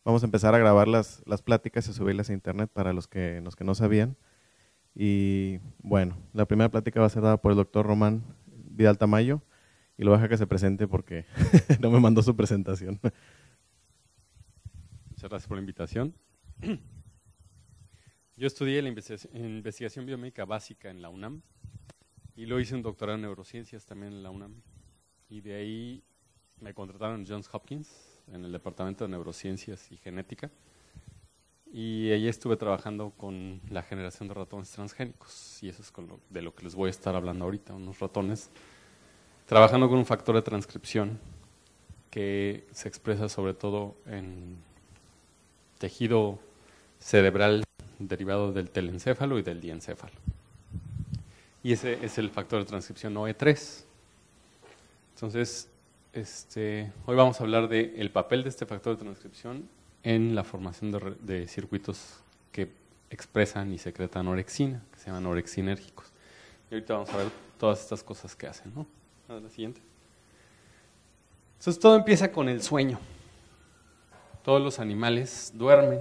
Vamos a empezar a grabar las pláticas y a subirlas a internet para los que no sabían. Y bueno, la primera plática va a ser dada por el doctor Román Vidal Tamayo y lo voy a dejar que se presente porque no me mandó su presentación. Muchas gracias por la invitación. Yo estudié la investigación biomédica básica en la UNAM y luego hice un doctorado en neurociencias también en la UNAM. Y de ahí me contrataron en Johns Hopkins, en el departamento de neurociencias y genética. Y allí estuve trabajando con la generación de ratones transgénicos. Y eso es de lo que les voy a estar hablando ahorita, unos ratones. Trabajando con un factor de transcripción que se expresa sobre todo en tejido cerebral derivado del telencéfalo y del diencéfalo. Y ese es el factor de transcripción OE3. Entonces, hoy vamos a hablar del papel de este factor de transcripción en la formación de circuitos que expresan y secretan orexina, que se llaman orexinérgicos. Y ahorita vamos a ver todas estas cosas que hacen, ¿no? A la siguiente. Entonces, todo empieza con el sueño. Todos los animales duermen,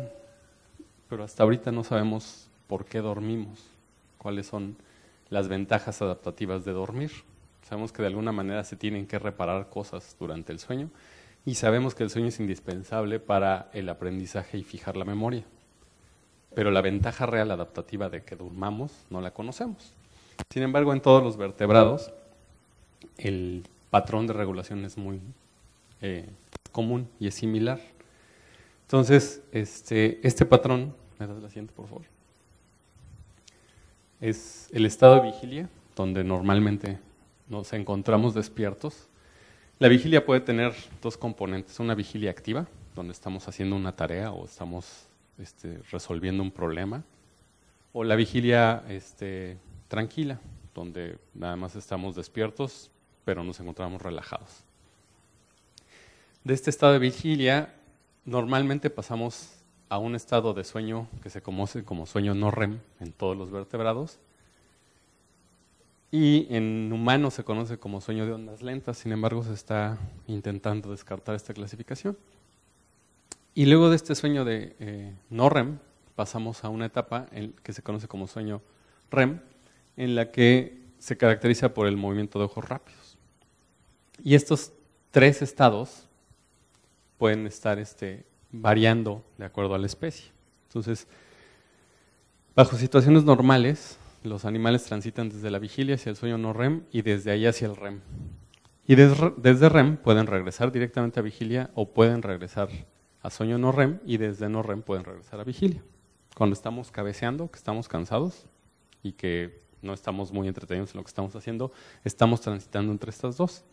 pero hasta ahorita no sabemos por qué dormimos, cuáles son las ventajas adaptativas de dormir. Sabemos que de alguna manera se tienen que reparar cosas durante el sueño y sabemos que el sueño es indispensable para el aprendizaje y fijar la memoria. Pero la ventaja real adaptativa de que durmamos no la conocemos. Sin embargo, en todos los vertebrados el patrón de regulación es muy común y es similar. Entonces, este patrón, ¿me das la siguiente, por favor? Es el estado de vigilia, donde normalmente nos encontramos despiertos. La vigilia puede tener dos componentes, una vigilia activa, donde estamos haciendo una tarea o estamos resolviendo un problema, o la vigilia tranquila, donde nada más estamos despiertos, pero nos encontramos relajados. De este estado de vigilia, normalmente pasamos a un estado de sueño que se conoce como sueño no REM en todos los vertebrados y en humanos se conoce como sueño de ondas lentas, sin embargo se está intentando descartar esta clasificación. Y luego de este sueño de no REM pasamos a una etapa que se conoce como sueño REM, en la que se caracteriza por el movimiento de ojos rápidos. Y estos tres estados pueden estar variando de acuerdo a la especie. Entonces, bajo situaciones normales, los animales transitan desde la vigilia hacia el sueño no REM y desde ahí hacia el REM. Y desde REM pueden regresar directamente a vigilia o pueden regresar a sueño no REM y desde no REM pueden regresar a vigilia. Cuando estamos cabeceando, que estamos cansados y que no estamos muy entretenidos en lo que estamos haciendo, estamos transitando entre estas dos.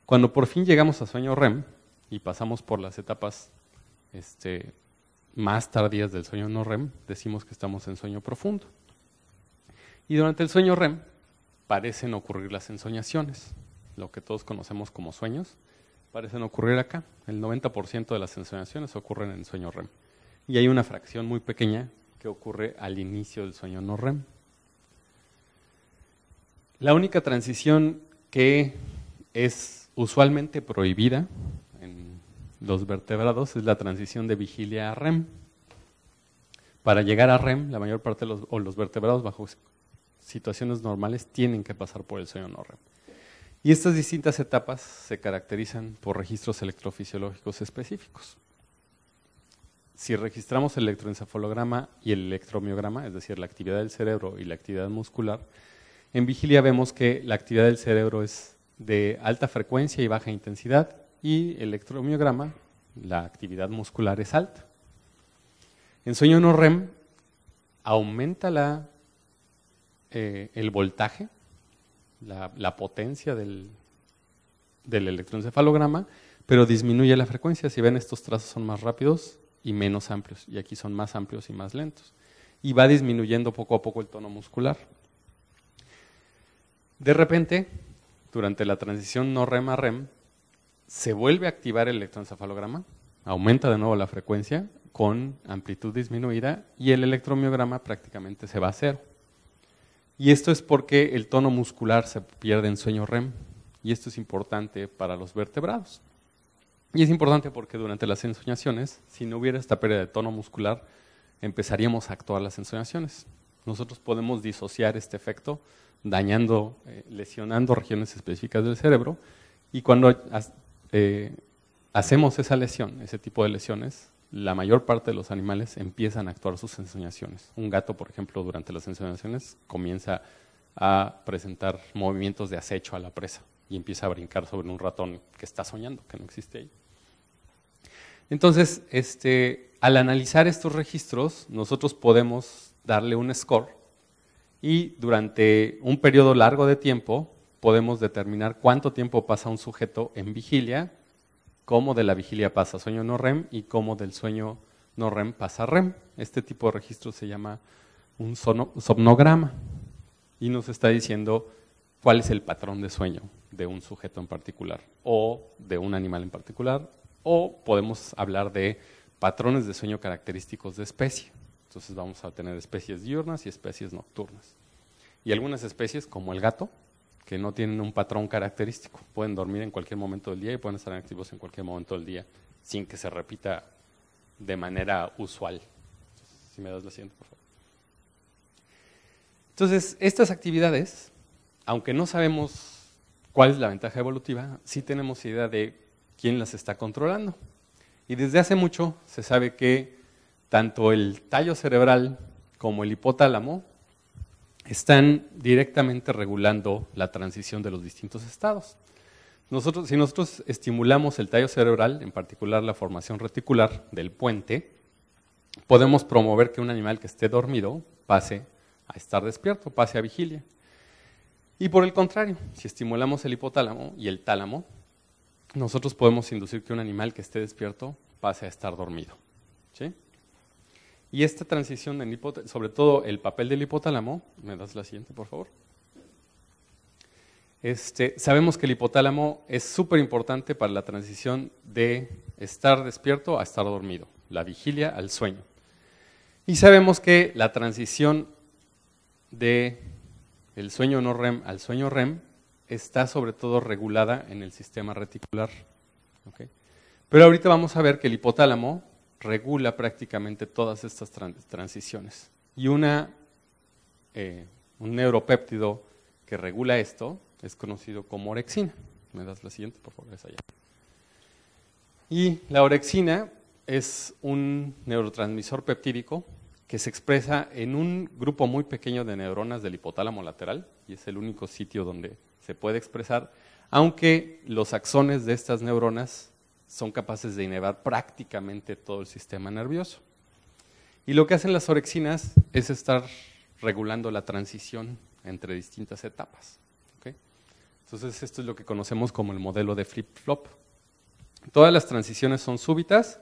Cuando por fin llegamos a sueño REM y pasamos por las etapas más tardías del sueño no REM, decimos que estamos en sueño profundo. Y durante el sueño REM parecen ocurrir las ensoñaciones, lo que todos conocemos como sueños, parecen ocurrir acá. El 90% de las ensoñaciones ocurren en sueño REM. Y hay una fracción muy pequeña que ocurre al inicio del sueño no REM. La única transición que es usualmente prohibida en los vertebrados es la transición de vigilia a REM. Para llegar a REM, la mayor parte de los vertebrados bajo situaciones normales tienen que pasar por el sueño no REM. Y estas distintas etapas se caracterizan por registros electrofisiológicos específicos. Si registramos el electroencefalograma y el electromiograma, es decir, la actividad del cerebro y la actividad muscular, en vigilia vemos que la actividad del cerebro es de alta frecuencia y baja intensidad y el electromiograma, la actividad muscular es alta. En sueño no REM aumenta el voltaje, la potencia del electroencefalograma, pero disminuye la frecuencia. Si ven, estos trazos son más rápidos y menos amplios, y aquí son más amplios y más lentos. Y va disminuyendo poco a poco el tono muscular. De repente, durante la transición no REM a REM, se vuelve a activar el electroencefalograma, aumenta de nuevo la frecuencia con amplitud disminuida y el electromiograma prácticamente se va a cero. Y esto es porque el tono muscular se pierde en sueño REM y esto es importante para los vertebrados. Y es importante porque durante las ensoñaciones, si no hubiera esta pérdida de tono muscular, empezaríamos a actuar las ensoñaciones. Nosotros podemos disociar este efecto dañando, lesionando regiones específicas del cerebro, y cuando hacemos esa lesión, ese tipo de lesiones, la mayor parte de los animales empiezan a actuar sus ensoñaciones. Un gato, por ejemplo, durante las ensoñaciones comienza a presentar movimientos de acecho a la presa y empieza a brincar sobre un ratón que está soñando, que no existe ahí. Entonces, al analizar estos registros, nosotros podemos darle un score y durante un periodo largo de tiempo podemos determinar cuánto tiempo pasa un sujeto en vigilia, cómo de la vigilia pasa a sueño no REM y cómo del sueño no REM pasa a REM. Este tipo de registro se llama un somnograma y nos está diciendo cuál es el patrón de sueño de un sujeto en particular o de un animal en particular, o podemos hablar de patrones de sueño característicos de especie. Entonces vamos a tener especies diurnas y especies nocturnas. Y algunas especies, como el gato, que no tienen un patrón característico, pueden dormir en cualquier momento del día y pueden estar activos en cualquier momento del día, sin que se repita de manera usual. Entonces, si me das la siguiente, por favor. Entonces, estas actividades, aunque no sabemos cuál es la ventaja evolutiva, sí tenemos idea de quién las está controlando. Y desde hace mucho se sabe que tanto el tallo cerebral como el hipotálamo están directamente regulando la transición de los distintos estados. Si nosotros estimulamos el tallo cerebral, en particular la formación reticular del puente, podemos promover que un animal que esté dormido pase a estar despierto, pase a vigilia. Y por el contrario, si estimulamos el hipotálamo y el tálamo, nosotros podemos inducir que un animal que esté despierto pase a estar dormido. ¿Sí? Y esta transición, sobre todo el papel del hipotálamo, ¿me das la siguiente, por favor? Sabemos que el hipotálamo es súper importante para la transición de estar despierto a estar dormido, la vigilia al sueño. Y sabemos que la transición de el sueño no REM al sueño REM está sobre todo regulada en el sistema reticular. ¿Okay? Pero ahorita vamos a ver que el hipotálamo regula prácticamente todas estas transiciones. Y un neuropéptido que regula esto es conocido como orexina. ¿Me das la siguiente, por favor? Es allá. Y la orexina es un neurotransmisor peptídico que se expresa en un grupo muy pequeño de neuronas del hipotálamo lateral, y es el único sitio donde se puede expresar, aunque los axones de estas neuronas son capaces de inervar prácticamente todo el sistema nervioso. Y lo que hacen las orexinas es estar regulando la transición entre distintas etapas. ¿Okay? Entonces esto es lo que conocemos como el modelo de flip-flop. Todas las transiciones son súbitas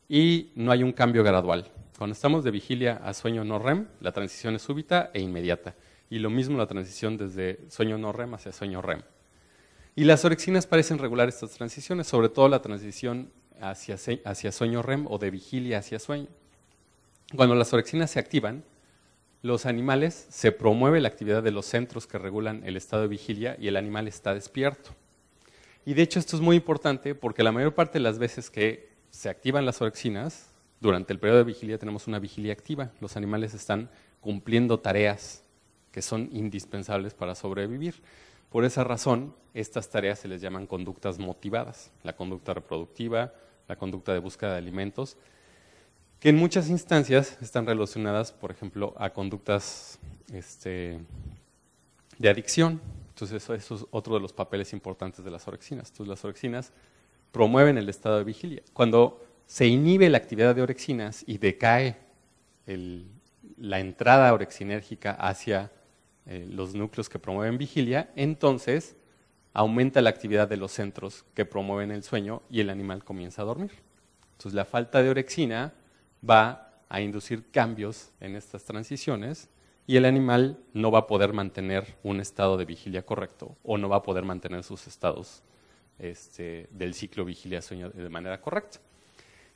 y no hay un cambio gradual. Cuando estamos de vigilia a sueño no REM, la transición es súbita e inmediata. Y lo mismo la transición desde sueño no REM hacia sueño REM. Y las orexinas parecen regular estas transiciones, sobre todo la transición hacia sueño REM o de vigilia hacia sueño. Cuando las orexinas se activan, los animales se promueve la actividad de los centros que regulan el estado de vigilia y el animal está despierto. Y de hecho esto es muy importante porque la mayor parte de las veces que se activan las orexinas, durante el periodo de vigilia tenemos una vigilia activa. Los animales están cumpliendo tareas que son indispensables para sobrevivir. Por esa razón, estas tareas se les llaman conductas motivadas, la conducta reproductiva, la conducta de búsqueda de alimentos, que en muchas instancias están relacionadas, por ejemplo, a conductas de adicción. Entonces, eso es otro de los papeles importantes de las orexinas. Entonces, las orexinas promueven el estado de vigilia. Cuando se inhibe la actividad de orexinas y decae la entrada orexinérgica hacia los núcleos que promueven vigilia, entonces aumenta la actividad de los centros que promueven el sueño y el animal comienza a dormir. Entonces la falta de orexina va a inducir cambios en estas transiciones y el animal no va a poder mantener un estado de vigilia correcto o no va a poder mantener sus estados del ciclo vigilia-sueño de manera correcta.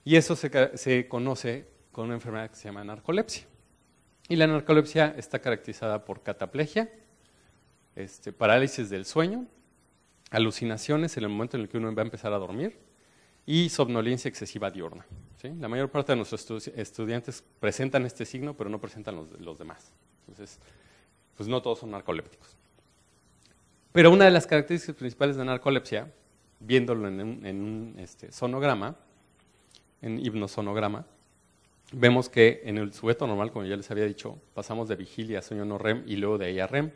Y eso se conoce con una enfermedad que se llama narcolepsia. Y la narcolepsia está caracterizada por cataplegia, parálisis del sueño, alucinaciones en el momento en el que uno va a empezar a dormir y somnolencia excesiva diurna. ¿Sí? La mayor parte de nuestros estudiantes presentan este signo, pero no presentan los demás. Entonces, pues no todos son narcolépticos. Pero una de las características principales de narcolepsia, viéndolo en un sonograma, en hipnosonograma, vemos que en el sujeto normal, como ya les había dicho, pasamos de vigilia a sueño no REM y luego de ahí a REM.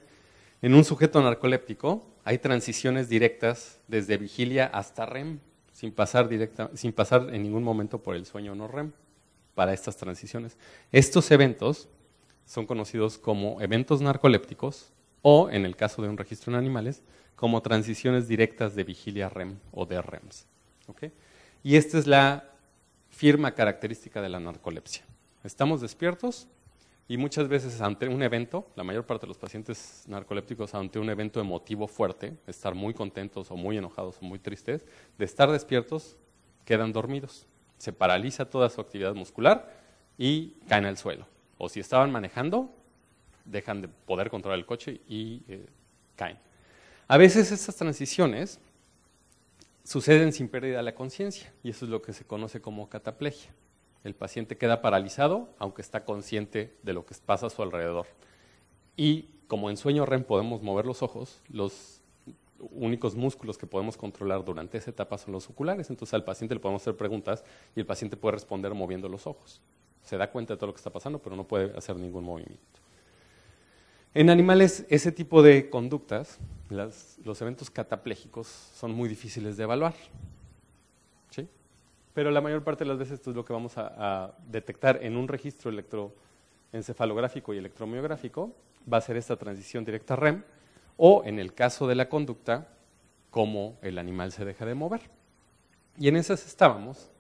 En un sujeto narcoléptico hay transiciones directas desde vigilia hasta REM, sin pasar en ningún momento por el sueño no REM para estas transiciones. Estos eventos son conocidos como eventos narcolépticos o, en el caso de un registro en animales, como transiciones directas de vigilia a REM o de REMs. ¿Okay? Y esta es la firma característica de la narcolepsia. Estamos despiertos y muchas veces ante un evento, la mayor parte de los pacientes narcolépticos ante un evento emotivo fuerte, estar muy contentos o muy enojados o muy tristes, de estar despiertos, quedan dormidos. Se paraliza toda su actividad muscular y caen al suelo. O si estaban manejando, dejan de poder controlar el coche y caen. A veces estas transiciones suceden sin pérdida de la conciencia y eso es lo que se conoce como cataplegia. El paciente queda paralizado aunque está consciente de lo que pasa a su alrededor. Y como en sueño REM podemos mover los ojos, los únicos músculos que podemos controlar durante esa etapa son los oculares. Entonces al paciente le podemos hacer preguntas y el paciente puede responder moviendo los ojos. Se da cuenta de todo lo que está pasando, pero no puede hacer ningún movimiento. En animales, ese tipo de conductas, los eventos cataplégicos, son muy difíciles de evaluar. ¿Sí? Pero la mayor parte de las veces esto es lo que vamos a detectar en un registro electroencefalográfico y electromiográfico, va a ser esta transición directa a REM, o en el caso de la conducta, cómo el animal se deja de mover. Y en esas estábamos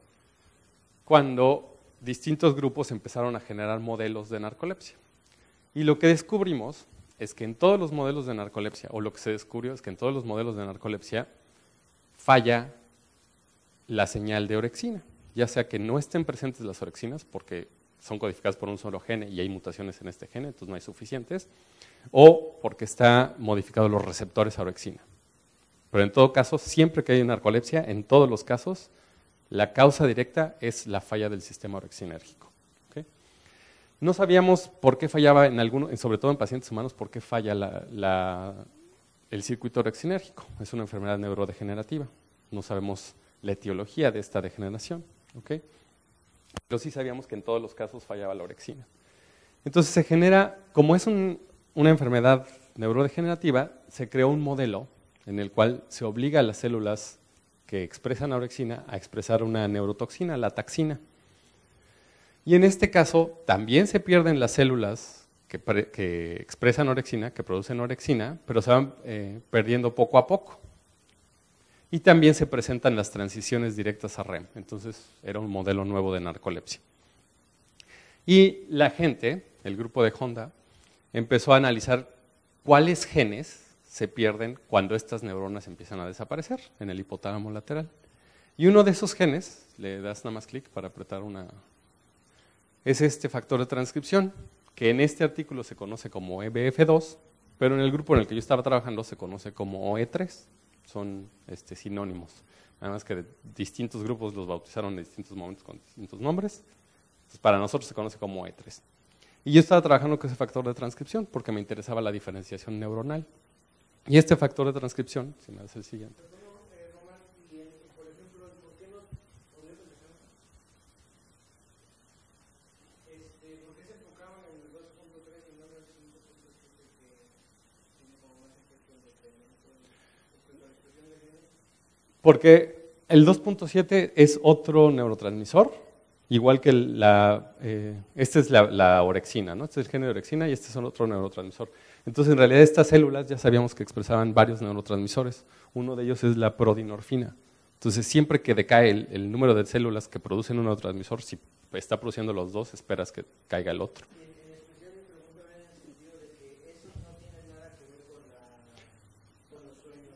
cuando distintos grupos empezaron a generar modelos de narcolepsia. Y lo que descubrimos es que en todos los modelos de narcolepsia, o lo que se descubrió es que en todos los modelos de narcolepsia falla la señal de orexina, ya sea que no estén presentes las orexinas porque son codificadas por un solo gene y hay mutaciones en este gene, entonces no hay suficientes, o porque está modificados los receptores a orexina. Pero en todo caso, siempre que hay narcolepsia, en todos los casos, la causa directa es la falla del sistema orexinérgico. ¿Okay? No sabíamos por qué fallaba en algunos, sobre todo en pacientes humanos, por qué falla el circuito orexinérgico. Es una enfermedad neurodegenerativa. No sabemos la etiología de esta degeneración. ¿Okay? Pero sí sabíamos que en todos los casos fallaba la orexina. Entonces se genera, como es una enfermedad neurodegenerativa, se creó un modelo en el cual se obliga a las células que expresan orexina a expresar una neurotoxina, la taxina. Y en este caso también se pierden las células que expresan orexina, que producen orexina, pero se van perdiendo poco a poco. Y también se presentan las transiciones directas a REM. Entonces era un modelo nuevo de narcolepsia. Y la gente, el grupo de Honda, empezó a analizar cuáles genes se pierden cuando estas neuronas empiezan a desaparecer en el hipotálamo lateral. Y uno de esos genes, le das nada más clic para apretar es este factor de transcripción, que en este artículo se conoce como EBF2, pero en el grupo en el que yo estaba trabajando se conoce como OE3, son sinónimos. Nada más que de distintos grupos los bautizaron en distintos momentos con distintos nombres. Entonces, para nosotros se conoce como OE3. Y yo estaba trabajando con ese factor de transcripción porque me interesaba la diferenciación neuronal. Y este factor de transcripción, si me das el siguiente. Román, y por ejemplo, ¿por qué no ponerse el ejemplo? ¿Por qué se enfocaban en el 2.3 y no en el 5.7 que tiene como más efecto en decremento respecto a la expresión de genes? Porque el 2.7 es otro neurotransmisor, igual que esta es la orexina, ¿no? Este es el gen de orexina y este es otro neurotransmisor. Entonces, en realidad, estas células ya sabíamos que expresaban varios neurotransmisores. Uno de ellos es la prodinorfina. Entonces, siempre que decae el número de células que producen un neurotransmisor, si está produciendo los dos, esperas que caiga el otro. En especial mi pregunta va en el sentido de que eso no tiene nada que ver con los sueños.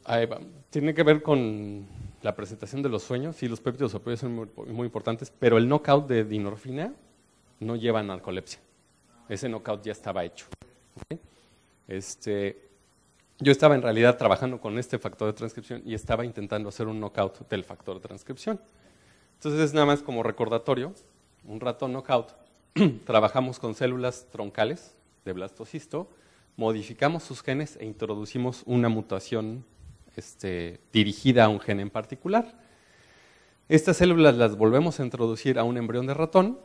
Ahí va. Tiene que ver con la presentación de los sueños. Sí, los péptidos opioides son muy importantes, pero el knockout de dinorfina no lleva a narcolepsia. Ese knockout ya estaba hecho. ¿Okay? yo estaba en realidad trabajando con este factor de transcripción y estaba intentando hacer un knockout del factor de transcripción. Entonces es nada más como recordatorio, un ratón knockout, trabajamos con células troncales de blastocisto, modificamos sus genes e introducimos una mutación dirigida a un gen en particular. Estas células las volvemos a introducir a un embrión de ratón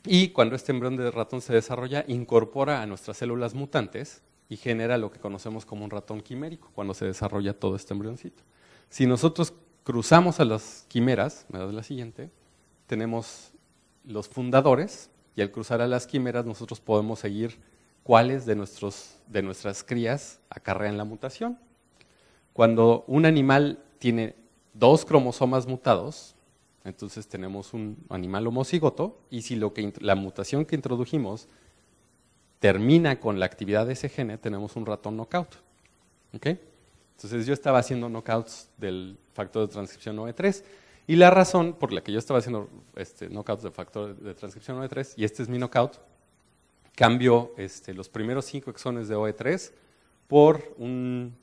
y cuando este embrión de ratón se desarrolla, incorpora a nuestras células mutantes y genera lo que conocemos como un ratón quimérico, cuando se desarrolla todo este embrioncito. Si nosotros cruzamos a las quimeras, me das la siguiente, tenemos los fundadores y al cruzar a las quimeras nosotros podemos seguir cuáles de nuestras crías acarrean la mutación. Cuando un animal tiene 2 cromosomas mutados, entonces tenemos un animal homocigoto y si la mutación que introdujimos termina con la actividad de ese gene, tenemos un ratón knockout. ¿Okay? Entonces yo estaba haciendo knockouts del factor de transcripción OE3 y la razón por la que yo estaba haciendo knockouts del factor de transcripción OE3, y este es mi knockout, cambio los primeros 5 exones de OE3 por un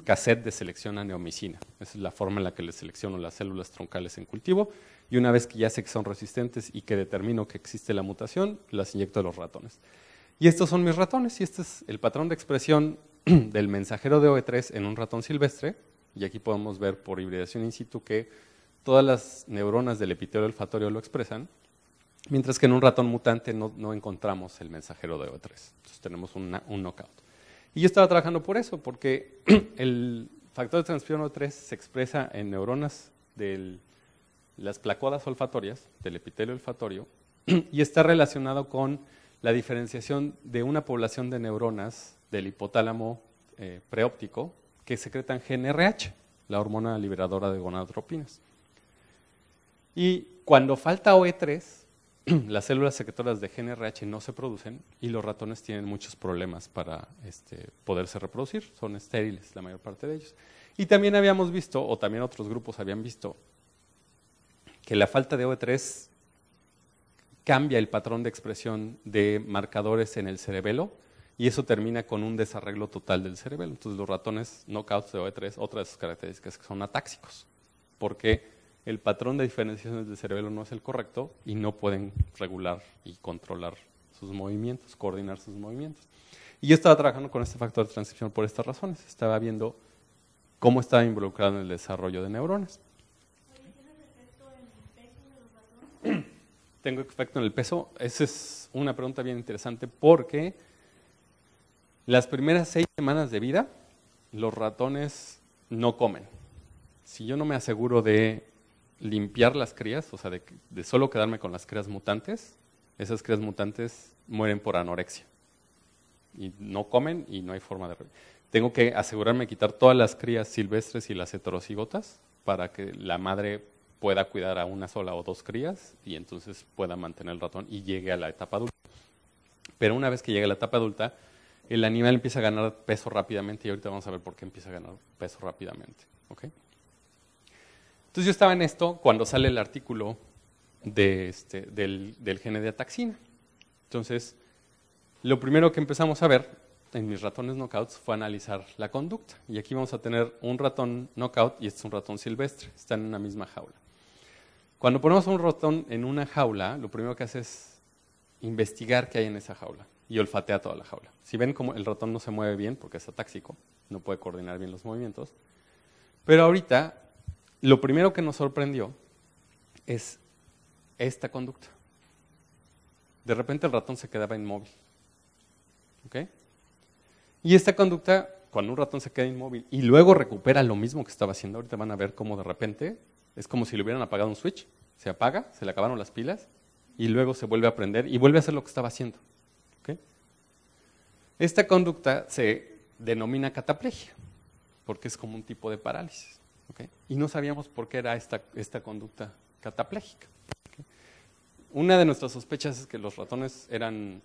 cassette de selección a neomicina. Esa es la forma en la que le selecciono las células troncales en cultivo y una vez que ya sé que son resistentes y que determino que existe la mutación, las inyecto a los ratones. Y estos son mis ratones y este es el patrón de expresión del mensajero de OE3 en un ratón silvestre y aquí podemos ver por hibridación in situ que todas las neuronas del epitelio olfatorio lo expresan, mientras que en un ratón mutante no encontramos el mensajero de OE3. Entonces tenemos un knockout. Y yo estaba trabajando por eso, porque el factor de transcripción OE3 se expresa en neuronas de las placodas olfatorias, del epitelio olfatorio, y está relacionado con la diferenciación de una población de neuronas del hipotálamo preóptico que secretan GnRH, la hormona liberadora de gonadotropinas. Y cuando falta OE3, las células secretoras de GnRH no se producen y los ratones tienen muchos problemas para poderse reproducir, son estériles la mayor parte de ellos. Y también habíamos visto, o también otros grupos habían visto, que la falta de OE3 cambia el patrón de expresión de marcadores en el cerebelo y eso termina con un desarreglo total del cerebelo. Entonces los ratones knockouts de OE3, otra de sus características es que son atáxicos, porque el patrón de diferenciación del cerebelo no es el correcto y no pueden regular y controlar sus movimientos, coordinar sus movimientos. Y yo estaba trabajando con este factor de transcripción por estas razones. Estaba viendo cómo estaba involucrado en el desarrollo de neuronas. ¿Tienes efecto en el peso de los ratones? ¿Tengo efecto en el peso? Esa es una pregunta bien interesante porque las primeras 6 semanas de vida los ratones no comen. Si yo no me aseguro de limpiar las crías, o sea, de solo quedarme con las crías mutantes, esas crías mutantes mueren por anorexia. Y no comen y no hay forma de... Tengo que asegurarme de quitar todas las crías silvestres y las heterocigotas para que la madre pueda cuidar a una sola o 2 crías y entonces pueda mantener el ratón y llegue a la etapa adulta. Pero una vez que llegue a la etapa adulta, el animal empieza a ganar peso rápidamente y ahorita vamos a ver por qué empieza a ganar peso rápidamente. ¿Okay? Entonces yo estaba en esto cuando sale el artículo del gene de ataxina. Entonces, lo primero que empezamos a ver en mis ratones knockouts fue analizar la conducta. Y aquí vamos a tener un ratón knockout y este es un ratón silvestre. Están en una misma jaula. Cuando ponemos a un ratón en una jaula, lo primero que hace es investigar qué hay en esa jaula y olfatea toda la jaula. Si ven como el ratón no se mueve bien porque es atáxico, no puede coordinar bien los movimientos. Pero ahorita, lo primero que nos sorprendió es esta conducta. De repente el ratón se quedaba inmóvil. ¿Okay? Y esta conducta, cuando un ratón se queda inmóvil y luego recupera lo mismo que estaba haciendo, ahorita van a ver cómo de repente es como si le hubieran apagado un switch, se apaga, se le acabaron las pilas y luego se vuelve a prender y vuelve a hacer lo que estaba haciendo. ¿Okay? Esta conducta se denomina cataplegia, porque es como un tipo de parálisis. ¿Okay? Y no sabíamos por qué era esta conducta cataplégica. ¿Okay? Una de nuestras sospechas es que los ratones eran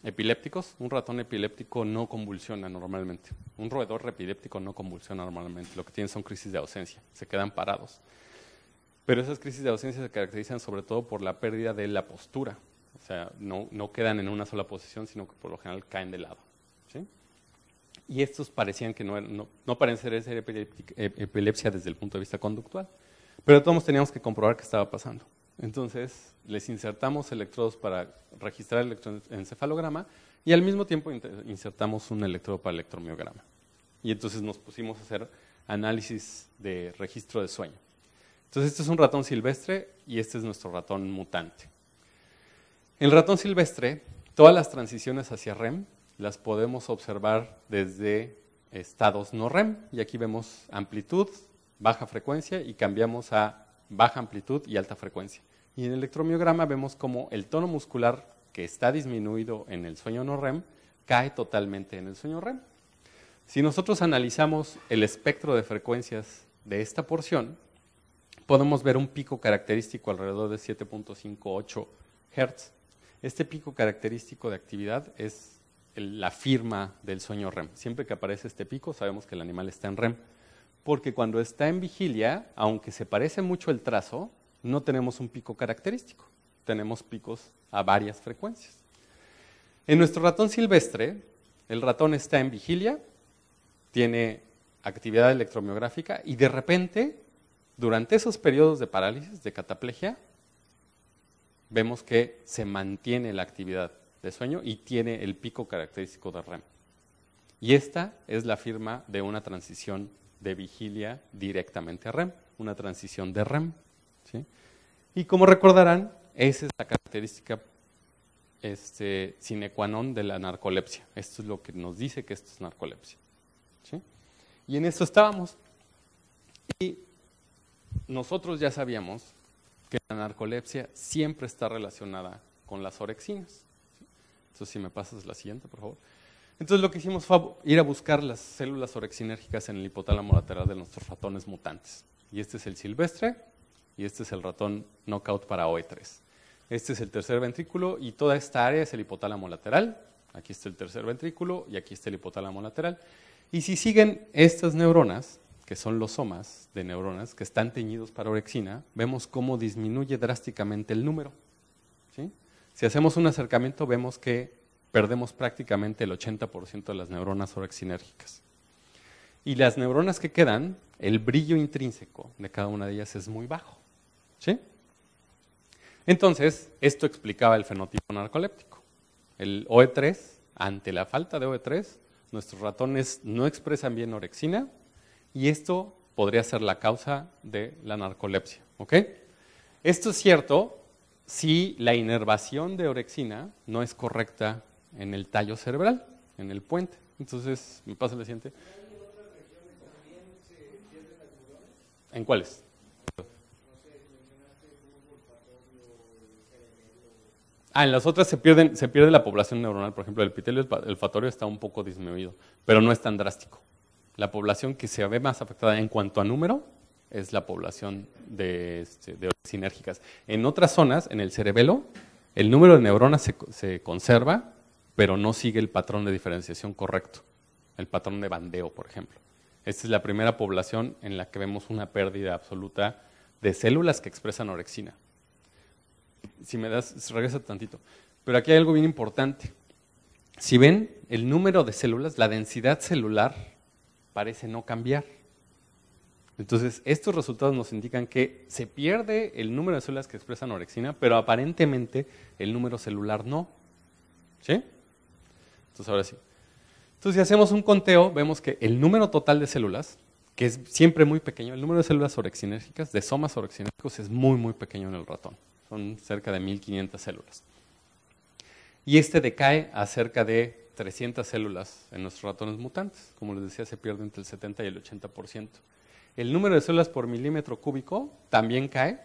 epilépticos. Un ratón epiléptico no convulsiona normalmente. Un roedor epiléptico no convulsiona normalmente. Lo que tienen son crisis de ausencia. Se quedan parados. Pero esas crisis de ausencia se caracterizan sobre todo por la pérdida de la postura. O sea, no quedan en una sola posición, sino que por lo general caen de lado. ¿Sí? y estos parecían que no parecían ser epilepsia desde el punto de vista conductual. Pero todos teníamos que comprobar qué estaba pasando. Entonces, les insertamos electrodos para registrar el electroencefalograma y al mismo tiempo insertamos un electrodo para el electromiograma. Y entonces nos pusimos a hacer análisis de registro de sueño. Entonces, este es un ratón silvestre y este es nuestro ratón mutante. En el ratón silvestre, todas las transiciones hacia REM las podemos observar desde estados no REM. Y aquí vemos amplitud, baja frecuencia y cambiamos a baja amplitud y alta frecuencia. Y en el electromiograma vemos como el tono muscular que está disminuido en el sueño no REM cae totalmente en el sueño REM. Si nosotros analizamos el espectro de frecuencias de esta porción, podemos ver un pico característico alrededor de 7.58 Hz. Este pico característico de actividad es la firma del sueño REM. Siempre que aparece este pico sabemos que el animal está en REM. Porque cuando está en vigilia, aunque se parece mucho el trazo, no tenemos un pico característico. Tenemos picos a varias frecuencias. En nuestro ratón silvestre, el ratón está en vigilia, tiene actividad electromiográfica y de repente, durante esos periodos de parálisis, de cataplegia, vemos que se mantiene la actividad de sueño y tiene el pico característico de REM. Y esta es la firma de una transición de vigilia directamente a REM, una transición de REM. ¿Sí? Y como recordarán, esa es la característica sine qua non de la narcolepsia. Esto es lo que nos dice que esto es narcolepsia. ¿Sí? Y en esto estábamos. Y nosotros ya sabíamos que la narcolepsia siempre está relacionada con las orexinas. ¿Sí? Entonces, si me pasas la siguiente, por favor. Entonces lo que hicimos fue ir a buscar las células orexinérgicas en el hipotálamo lateral de nuestros ratones mutantes. Y este es el silvestre y este es el ratón knockout para OE3. Este es el tercer ventrículo y toda esta área es el hipotálamo lateral. Aquí está el tercer ventrículo y aquí está el hipotálamo lateral. Y si siguen estas neuronas, que son los somas de neuronas que están teñidos para orexina, vemos cómo disminuye drásticamente el número. ¿Sí? Si hacemos un acercamiento vemos que perdemos prácticamente el 80% de las neuronas orexinérgicas. Y las neuronas que quedan, el brillo intrínseco de cada una de ellas es muy bajo. ¿Sí? Entonces, esto explicaba el fenotipo narcoléptico. El OE3, ante la falta de OE3, nuestros ratones no expresan bien orexina y esto podría ser la causa de la narcolepsia. ¿Ok? Esto es cierto si la inervación de orexina no es correcta en el tallo cerebral, en el puente. Entonces, me pasa la siguiente. ¿Hay otras regiones también se pierden las neuronas? ¿En cuáles? No sé, mencionaste el bulbo olfatorio, el cerebelo. En las otras se pierde la población neuronal. Por ejemplo, el epitelio olfatorio está un poco disminuido, pero no es tan drástico. La población que se ve más afectada en cuanto a número es la población de orexinérgicas. En otras zonas, en el cerebelo, el número de neuronas se conserva, pero no sigue el patrón de diferenciación correcto, el patrón de bandeo, por ejemplo. Esta es la primera población en la que vemos una pérdida absoluta de células que expresan orexina. Si me das, regresa tantito. Pero aquí hay algo bien importante. Si ven, el número de células, la densidad celular, parece no cambiar. Entonces, estos resultados nos indican que se pierde el número de células que expresan orexina, pero aparentemente el número celular no. ¿Sí? Entonces, ahora sí. Entonces, si hacemos un conteo, vemos que el número total de células, que es siempre muy pequeño, el número de células orexinérgicas, de somas orexinérgicos, es muy, muy pequeño en el ratón. Son cerca de 1500 células. Y este decae a cerca de 300 células en nuestros ratones mutantes. Como les decía, se pierde entre el 70 y el 80%. El número de células por milímetro cúbico también cae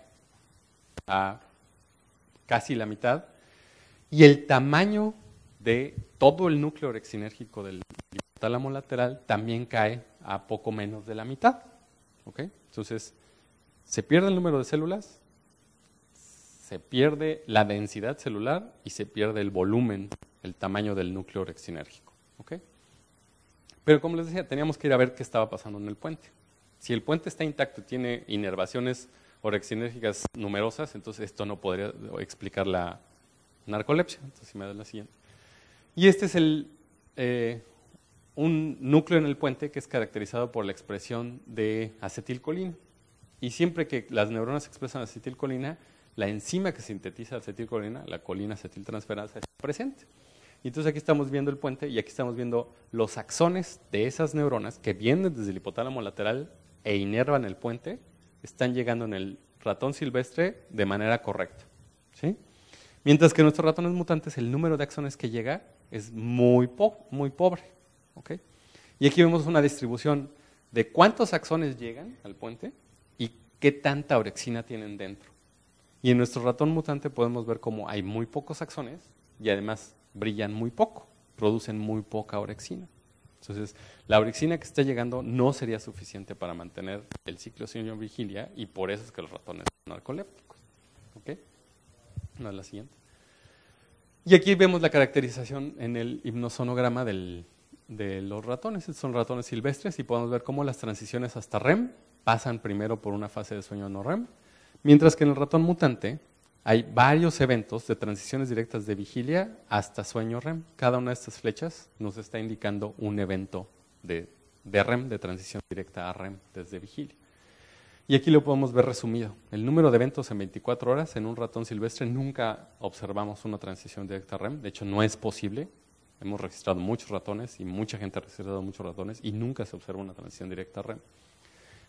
a casi la mitad. Y el tamaño de todo el núcleo orexinérgico del hipotálamo lateral también cae a poco menos de la mitad. ¿Okay? Entonces, se pierde el número de células, se pierde la densidad celular y se pierde el volumen, el tamaño del núcleo orexinérgico. ¿Okay? Pero como les decía, teníamos que ir a ver qué estaba pasando en el puente. Si el puente está intacto y tiene inervaciones orexinérgicas numerosas, entonces esto no podría explicar la narcolepsia. Entonces, si me das la siguiente. Y este es un núcleo en el puente que es caracterizado por la expresión de acetilcolina. Y siempre que las neuronas expresan acetilcolina, la enzima que sintetiza acetilcolina, la colina acetiltransferasa, está presente. Y entonces aquí estamos viendo el puente y aquí estamos viendo los axones de esas neuronas que vienen desde el hipotálamo lateral e inervan el puente, están llegando en el ratón silvestre de manera correcta, ¿sí? Mientras que en nuestros ratones mutantes el número de axones que llega es muy pobre, ¿ok? Y aquí vemos una distribución de cuántos axones llegan al puente y qué tanta orexina tienen dentro. Y en nuestro ratón mutante podemos ver cómo hay muy pocos axones y además brillan muy poco, producen muy poca orexina. Entonces, la orexina que está llegando no sería suficiente para mantener el ciclo sueño-vigilia y por eso es que los ratones son narcolépticos. ¿Ok? No, la siguiente. Y aquí vemos la caracterización en el hipnosonograma de los ratones. Estos son ratones silvestres y podemos ver cómo las transiciones hasta REM pasan primero por una fase de sueño no REM, mientras que en el ratón mutante hay varios eventos de transiciones directas de vigilia hasta sueño REM. Cada una de estas flechas nos está indicando un evento de REM, de transición directa a REM desde vigilia. Y aquí lo podemos ver resumido. El número de eventos en 24 horas en un ratón silvestre nunca observamos una transición directa a REM. De hecho, no es posible. Hemos registrado muchos ratones y mucha gente ha registrado muchos ratones y nunca se observa una transición directa a REM.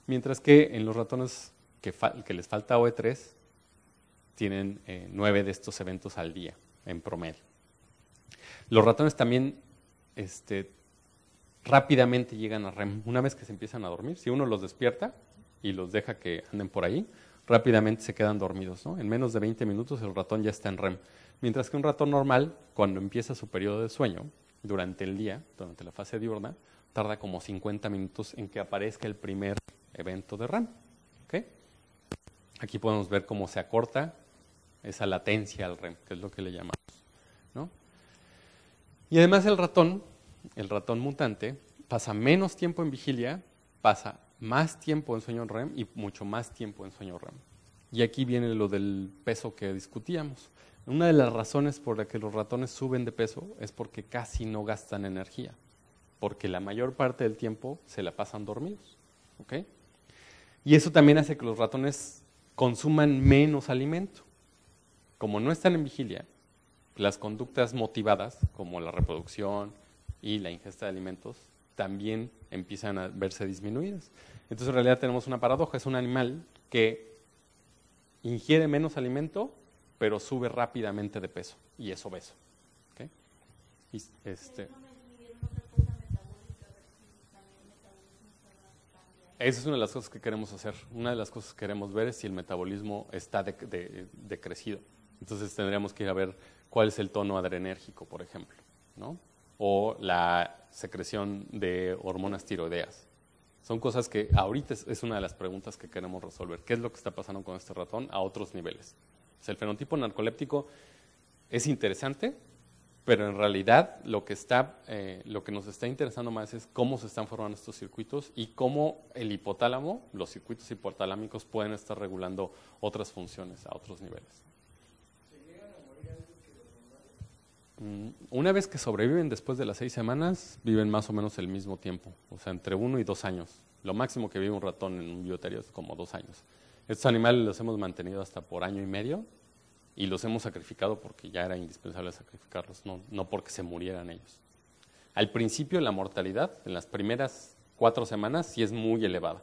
Mientras que en los ratones que les falta OE3, tienen 9 de estos eventos al día, en promedio. Los ratones también rápidamente llegan a REM. Una vez que se empiezan a dormir, si uno los despierta y los deja que anden por ahí, rápidamente se quedan dormidos, ¿no? En menos de 20 minutos el ratón ya está en REM. Mientras que un ratón normal, cuando empieza su periodo de sueño, durante el día, durante la fase diurna, tarda como 50 minutos en que aparezca el primer evento de REM. ¿Okay? Aquí podemos ver cómo se acorta esa latencia al REM, que es lo que le llamamos, ¿no? Y además el ratón mutante, pasa menos tiempo en vigilia, pasa más tiempo en sueño REM y mucho más tiempo en sueño REM. Y aquí viene lo del peso que discutíamos. Una de las razones por la que los ratones suben de peso es porque casi no gastan energía, porque la mayor parte del tiempo se la pasan dormidos, ¿ok? Y eso también hace que los ratones consuman menos alimento. Como no están en vigilia, las conductas motivadas, como la reproducción y la ingesta de alimentos, también empiezan a verse disminuidas. Entonces, en realidad tenemos una paradoja. Es un animal que ingiere menos alimento, pero sube rápidamente de peso y es obeso. ¿Okay? Y Eso me midieron otra cosa metabólica, a ver si también el metabolismo estaba cambiando. esa es una de las cosas que queremos hacer. Una de las cosas que queremos ver es si el metabolismo está decrecido. Entonces tendríamos que ir a ver cuál es el tono adrenérgico, por ejemplo, ¿no? O la secreción de hormonas tiroideas. Son cosas que ahorita es una de las preguntas que queremos resolver. ¿Qué es lo que está pasando con este ratón a otros niveles? O sea, el fenotipo narcoléptico es interesante, pero en realidad lo que nos está interesando más es cómo se están formando estos circuitos y cómo el hipotálamo, los circuitos hipotalámicos pueden estar regulando otras funciones a otros niveles. Una vez que sobreviven después de las 6 semanas, viven más o menos el mismo tiempo, o sea, entre 1 y 2 años. Lo máximo que vive un ratón en un bioterio es como 2 años. Estos animales los hemos mantenido hasta por 1 año y medio y los hemos sacrificado porque ya era indispensable sacrificarlos, no porque se murieran ellos. Al principio la mortalidad, en las primeras 4 semanas, sí es muy elevada,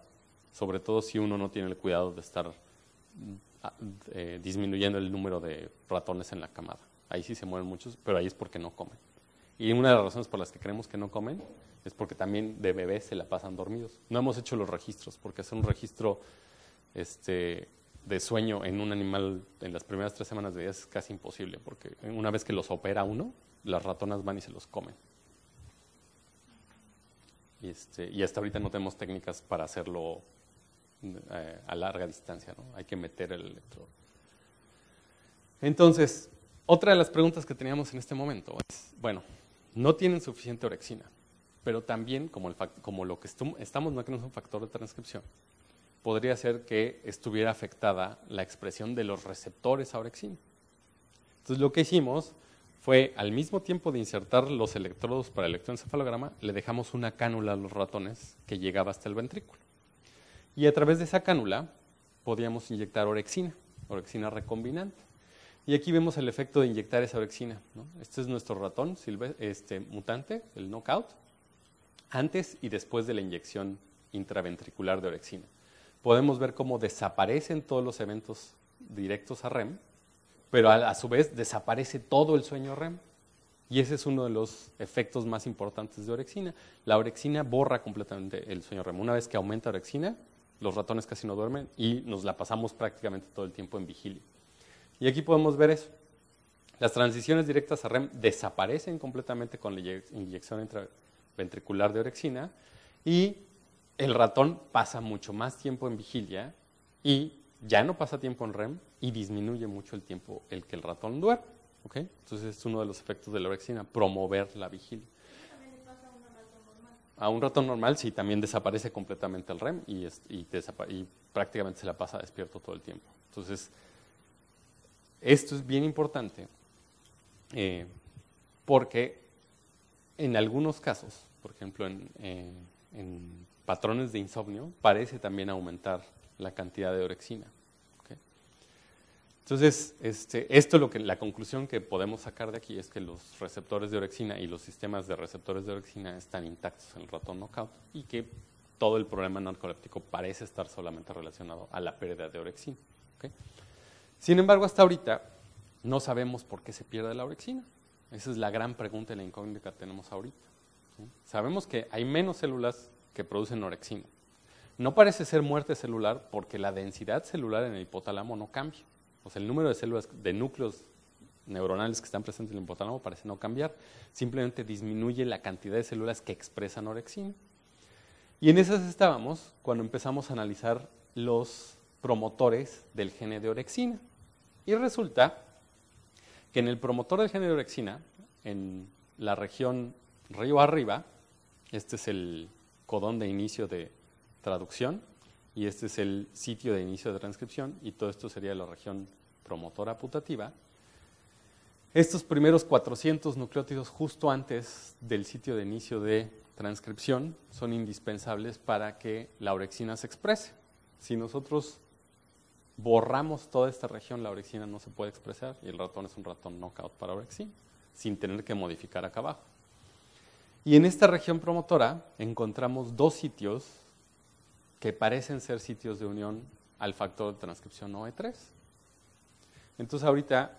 sobre todo si uno no tiene el cuidado de estar disminuyendo el número de ratones en la camada. Ahí sí se mueren muchos, pero ahí es porque no comen. Y una de las razones por las que creemos que no comen es porque también de bebés se la pasan dormidos. No hemos hecho los registros, porque hacer un registro de sueño en un animal en las primeras 3 semanas de vida es casi imposible, porque una vez que los opera uno, las ratonas van y se los comen. Y hasta ahorita no tenemos técnicas para hacerlo a larga distancia, ¿no? Hay que meter el electrodo. Entonces, otra de las preguntas que teníamos en este momento es, bueno, no tienen suficiente orexina, pero también, como lo que estamos no tenemos un factor de transcripción, podría ser que estuviera afectada la expresión de los receptores a orexina. Entonces, lo que hicimos fue al mismo tiempo de insertar los electrodos para el electroencefalograma, le dejamos una cánula a los ratones que llegaba hasta el ventrículo. Y a través de esa cánula podíamos inyectar orexina recombinante. Y aquí vemos el efecto de inyectar esa orexina, ¿no? Este es nuestro ratón mutante, el knockout, antes y después de la inyección intraventricular de orexina. Podemos ver cómo desaparecen todos los eventos directos a REM, pero a su vez desaparece todo el sueño REM. Y ese es uno de los efectos más importantes de orexina. La orexina borra completamente el sueño REM. Una vez que aumenta orexina, los ratones casi no duermen y nos la pasamos prácticamente todo el tiempo en vigilia. Y aquí podemos ver eso. Las transiciones directas a REM desaparecen completamente con la inyección intraventricular de orexina y el ratón pasa mucho más tiempo en vigilia y ya no pasa tiempo en REM y disminuye mucho el tiempo el que el ratón duerme. ¿Okay? Entonces es uno de los efectos de la orexina, promover la vigilia. ¿También le pasa a un ratón normal? A un ratón normal sí, también desaparece completamente el REM y prácticamente se la pasa despierto todo el tiempo. Entonces, esto es bien importante porque en algunos casos, por ejemplo en patrones de insomnio, parece también aumentar la cantidad de orexina. ¿Okay? Entonces, esto la conclusión que podemos sacar de aquí es que los receptores de orexina y los sistemas de receptores de orexina están intactos en el ratón knockout y que todo el problema narcoléptico parece estar solamente relacionado a la pérdida de orexina. ¿Okay? Sin embargo, hasta ahorita no sabemos por qué se pierde la orexina. Esa es la gran pregunta y la incógnita que tenemos ahorita. ¿Sí? Sabemos que hay menos células que producen orexina. No parece ser muerte celular porque la densidad celular en el hipotálamo no cambia. O sea, el número de células, de núcleos neuronales que están presentes en el hipotálamo parece no cambiar. Simplemente disminuye la cantidad de células que expresan orexina. Y en esas estábamos cuando empezamos a analizar los promotores del gene de orexina. Y resulta que en el promotor del gene de orexina, en la región río arriba, este es el codón de inicio de traducción y este es el sitio de inicio de transcripción y todo esto sería la región promotora putativa. Estos primeros 400 nucleótidos justo antes del sitio de inicio de transcripción son indispensables para que la orexina se exprese. Si nosotros borramos toda esta región, la orexina no se puede expresar y el ratón es un ratón knockout para orexina, sin tener que modificar acá abajo. Y en esta región promotora encontramos dos sitios que parecen ser sitios de unión al factor de transcripción OE3. Entonces ahorita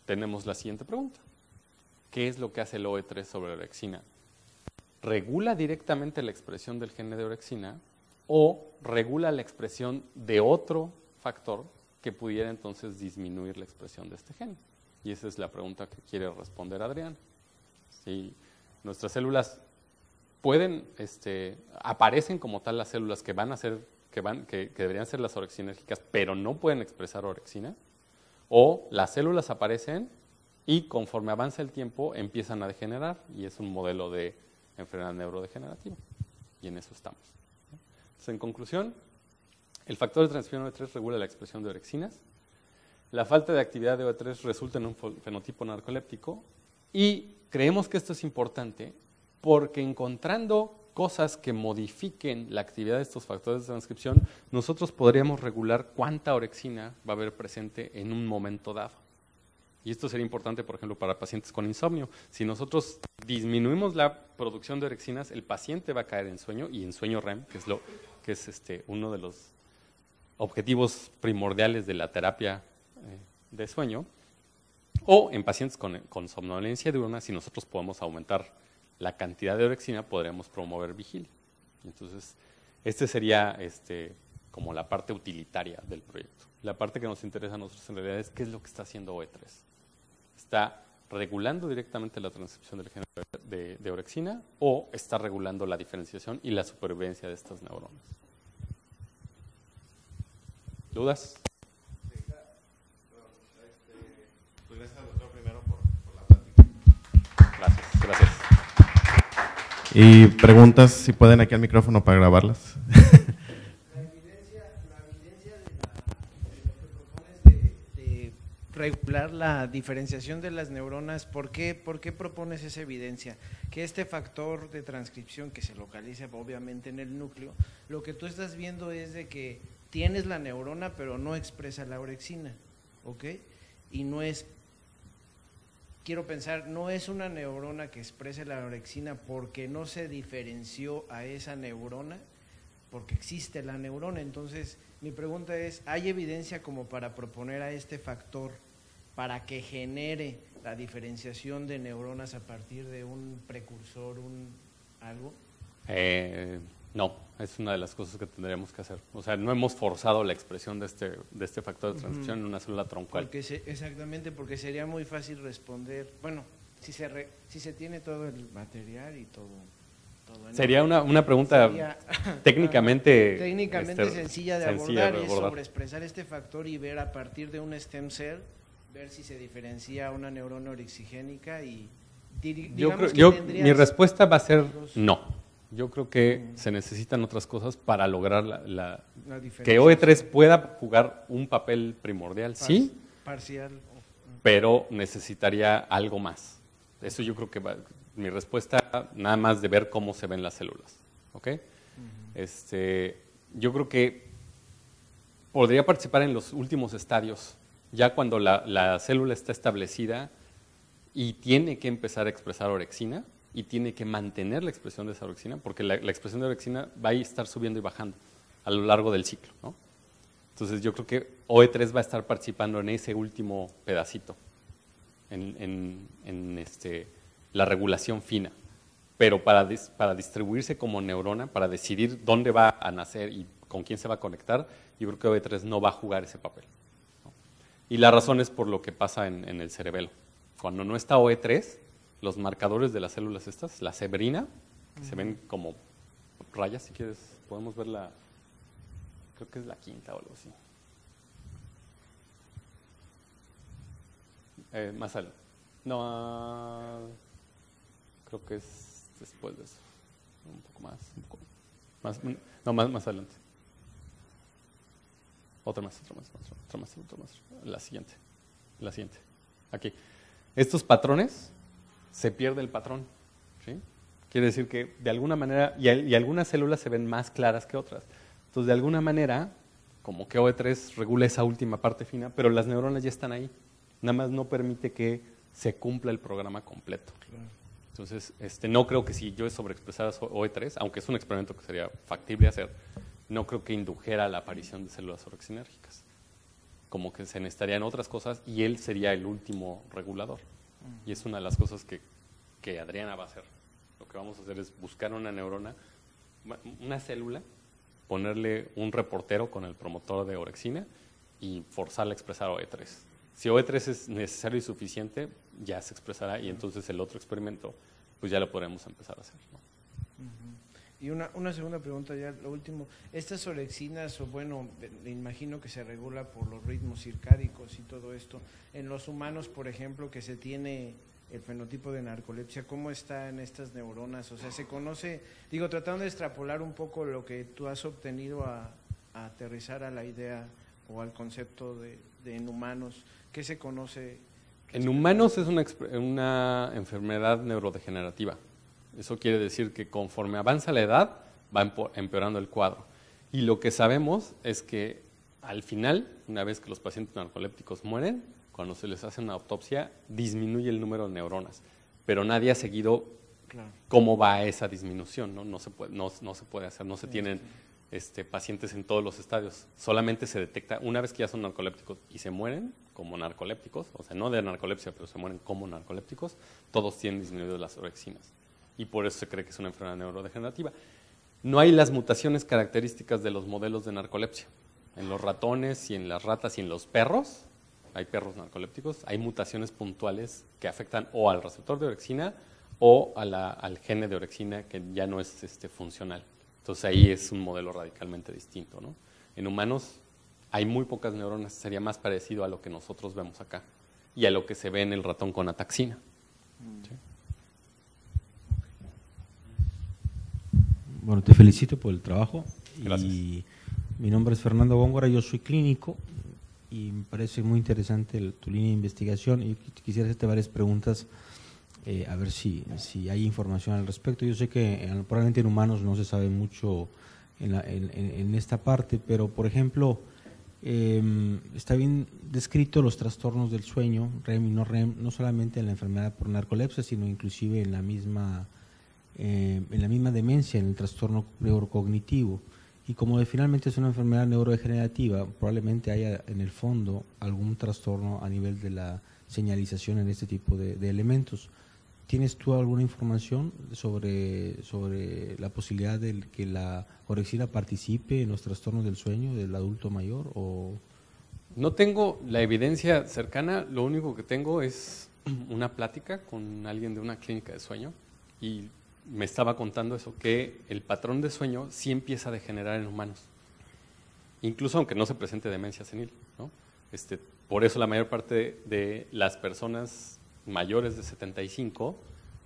tenemos la siguiente pregunta. ¿Qué es lo que hace el OE3 sobre la orexina? ¿Regula directamente la expresión del gene de orexina o regula la expresión de otro factor que pudiera entonces disminuir la expresión de este gen? Y esa es la pregunta que quiere responder Adrián. Si nuestras células aparecen como tal las células que van a ser, que deberían ser las orexinérgicas, pero no pueden expresar orexina, o las células aparecen y conforme avanza el tiempo empiezan a degenerar y es un modelo de enfermedad neurodegenerativa. Y en eso estamos. Entonces, en conclusión, el factor de transcripción OE3 regula la expresión de orexinas. La falta de actividad de OE3 resulta en un fenotipo narcoléptico y creemos que esto es importante porque encontrando cosas que modifiquen la actividad de estos factores de transcripción, nosotros podríamos regular cuánta orexina va a haber presente en un momento dado. Y esto sería importante, por ejemplo, para pacientes con insomnio. Si nosotros disminuimos la producción de orexinas, el paciente va a caer en sueño y en sueño REM, que es uno de los objetivos primordiales de la terapia de sueño, o en pacientes con somnolencia diurna, si nosotros podemos aumentar la cantidad de orexina, podríamos promover vigilia. Entonces, este sería como la parte utilitaria del proyecto. La parte que nos interesa a nosotros en realidad es qué es lo que está haciendo OE3. ¿Está regulando directamente la transcripción del género de orexina o está regulando la diferenciación y la supervivencia de estas neuronas? ¿Dudas? Sí, claro. Pues gracias al doctor primero por la plática. Gracias. Y preguntas si pueden aquí al micrófono para grabarlas. La evidencia de lo que propones de regular la diferenciación de las neuronas, ¿por qué propones esa evidencia? Que este factor de transcripción que se localiza obviamente en el núcleo, lo que tú estás viendo es de que tienes la neurona pero no expresa la orexina, ¿ok? Y no es, quiero pensar, no es una neurona que exprese la orexina porque no se diferenció a esa neurona, porque existe la neurona. Entonces, mi pregunta es, ¿hay evidencia como para proponer a este factor para que genere la diferenciación de neuronas a partir de un precursor, algo? No, es una de las cosas que tendríamos que hacer. O sea, no hemos forzado la expresión de este factor de transcripción en una célula troncal. Exactamente, porque sería muy fácil responder, bueno, si se tiene todo el material y todo sería una pregunta técnicamente sencilla de abordar, es sobreexpresar este factor y ver a partir de un stem cell, ver si se diferencia una neurona orexigénica y mi respuesta va a ser no. Yo creo que se necesitan otras cosas para lograr que OE3 pueda jugar un papel primordial, sí, parcial, pero necesitaría algo más. Eso yo creo que mi respuesta, nada más de ver cómo se ven las células, ¿ok? Yo creo que podría participar en los últimos estadios, ya cuando la célula está establecida y tiene que empezar a expresar orexina y tiene que mantener la expresión de esa orexina, porque la expresión de orexina va a estar subiendo y bajando a lo largo del ciclo, ¿no? Entonces yo creo que OE3 va a estar participando en ese último pedacito, en la regulación fina, pero para distribuirse como neurona, para decidir dónde va a nacer y con quién se va a conectar, yo creo que OE3 no va a jugar ese papel, ¿no? Y la razón es por lo que pasa en el cerebelo. Cuando no está OE3, los marcadores de las células estas, la sebrina, que se ven como rayas, si quieres, podemos ver creo que es la quinta o algo así. Más adelante. No, creo que es después de eso. Un poco más adelante. Otra más. La siguiente. Aquí. Estos patrones, se pierde el patrón, ¿sí? Quiere decir que de alguna manera, y algunas células se ven más claras que otras. Entonces, de alguna manera, como que OE3 regula esa última parte fina, pero las neuronas ya están ahí. Nada más no permite que se cumpla el programa completo. Claro. Entonces, no creo que si yo sobreexpresara OE3, aunque es un experimento que sería factible hacer, no creo que indujera la aparición de células orexinérgicas. Como que se necesitarían otras cosas y él sería el último regulador. Y es una de las cosas que Adriana va a hacer. Lo que vamos a hacer es buscar una neurona, una célula, ponerle un reportero con el promotor de orexina y forzarla a expresar OE3. Si OE3 es necesario y suficiente, ya se expresará y entonces el otro experimento, pues ya lo podremos empezar a hacer, ¿no? Y una segunda pregunta, ya lo último. Estas orexinas, o bueno, me imagino que se regula por los ritmos circádicos y todo esto. En los humanos, por ejemplo, que se tiene el fenotipo de narcolepsia, ¿cómo está en estas neuronas? O sea, se conoce, tratando de extrapolar un poco lo que tú has obtenido a aterrizar a la idea o al concepto de en humanos, ¿qué se conoce? En humanos es una enfermedad neurodegenerativa. Eso quiere decir que conforme avanza la edad, va empeorando el cuadro. Y lo que sabemos es que al final, una vez que los pacientes narcolépticos mueren, cuando se les hace una autopsia, disminuye el número de neuronas. Pero nadie ha seguido cómo va esa disminución, ¿no? No se puede hacer, no se tienen pacientes en todos los estadios. Solamente se detecta una vez que ya son narcolépticos y se mueren como narcolépticos, o sea, no de narcolepsia, pero se mueren como narcolépticos, todos tienen disminuido las orexinas. Y por eso se cree que es una enfermedad neurodegenerativa. No hay las mutaciones características de los modelos de narcolepsia. En los ratones y en las ratas y en los perros, hay perros narcolépticos, hay mutaciones puntuales que afectan o al receptor de orexina o al gene de orexina que ya no es funcional. Entonces ahí es un modelo radicalmente distinto, ¿no? En humanos hay muy pocas neuronas, sería más parecido a lo que nosotros vemos acá y a lo que se ve en el ratón con ataxina. ¿Sí? Bueno, te felicito por el trabajo. Gracias. Y mi nombre es Fernando Góngora, yo soy clínico, y me parece muy interesante tu línea de investigación y quisiera hacerte varias preguntas a ver si hay información al respecto. Yo sé que probablemente en humanos no se sabe mucho en esta parte, pero por ejemplo, está bien descrito los trastornos del sueño, REM y no REM, no solamente en la enfermedad por narcolepsia, sino inclusive en la misma demencia, en el trastorno neurocognitivo. Y como finalmente es una enfermedad neurodegenerativa, probablemente haya en el fondo algún trastorno a nivel de la señalización en este tipo de elementos. ¿Tienes tú alguna información sobre la posibilidad de que la orexina participe en los trastornos del sueño del adulto mayor? No tengo la evidencia cercana, lo único que tengo es una plática con alguien de una clínica de sueño y me estaba contando eso, que el patrón de sueño sí empieza a degenerar en humanos, incluso aunque no se presente demencia senil, ¿no? Por eso la mayor parte de las personas mayores de 75,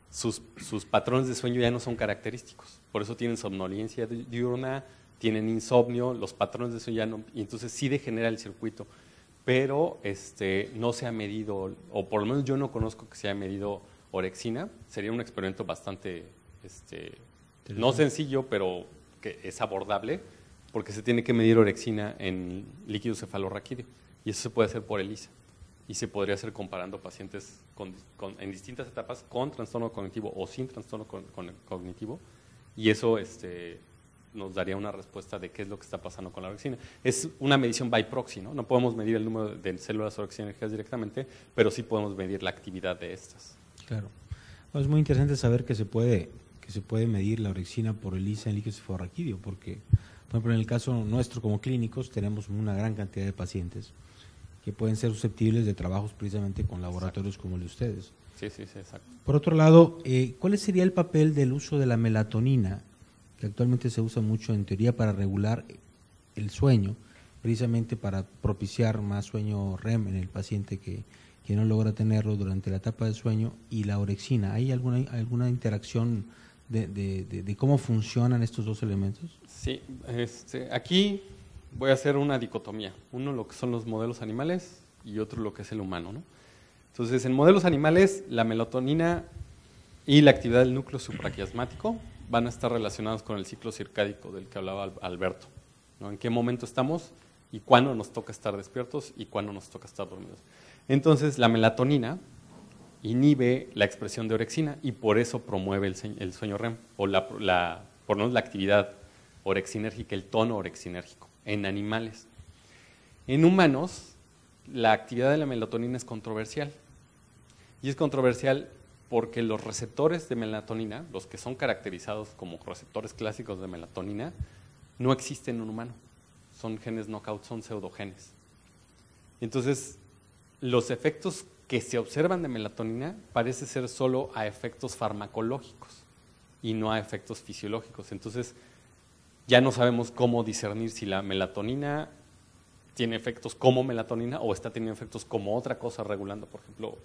sus patrones de sueño ya no son característicos, por eso tienen somnolencia diurna, tienen insomnio, los patrones de sueño ya no, y entonces sí degenera el circuito, pero no se ha medido, o por lo menos yo no conozco que se haya medido orexina. Sería un experimento bastante no sencillo, pero que es abordable, porque se tiene que medir orexina en líquido cefalorraquídeo, y eso se puede hacer por ELISA, y se podría hacer comparando pacientes en distintas etapas con trastorno cognitivo o sin trastorno cognitivo, y eso nos daría una respuesta de qué es lo que está pasando con la orexina. Es una medición by proxy, ¿no? No podemos medir el número de células orexinérgicas directamente, pero sí podemos medir la actividad de estas. Claro. Es muy interesante saber que se puede medir la orexina por ELISA en líquido cefalorraquídeo, porque, por ejemplo, en el caso nuestro como clínicos tenemos una gran cantidad de pacientes que pueden ser susceptibles de trabajos precisamente con laboratorios como el de ustedes. Sí, exacto. Por otro lado, ¿cuál sería el papel del uso de la melatonina, que actualmente se usa mucho en teoría para regular el sueño, precisamente para propiciar más sueño REM en el paciente que no logra tenerlo durante la etapa de sueño, y la orexina? ¿Hay alguna interacción de cómo funcionan estos dos elementos? Sí, aquí voy a hacer una dicotomía. Uno lo que son los modelos animales y otro lo que es el humano, ¿no? Entonces, en modelos animales, la melatonina y la actividad del núcleo supraquiasmático van a estar relacionados con el ciclo circádico del que hablaba Alberto, ¿no? En qué momento estamos y cuándo nos toca estar despiertos y cuándo nos toca estar dormidos. Entonces, la melatonina inhibe la expresión de orexina y por eso promueve el sueño REM, o por lo menos la actividad orexinérgica, el tono orexinérgico, en animales. En humanos, la actividad de la melatonina es controversial. Y es controversial porque los receptores de melatonina, los que son caracterizados como receptores clásicos de melatonina, no existen en un humano. Son genes knockout, son pseudogenes. Entonces, los efectos que se observan de melatonina parece ser solo a efectos farmacológicos y no a efectos fisiológicos. Entonces, ya no sabemos cómo discernir si la melatonina tiene efectos como melatonina o está teniendo efectos como otra cosa regulando, por ejemplo,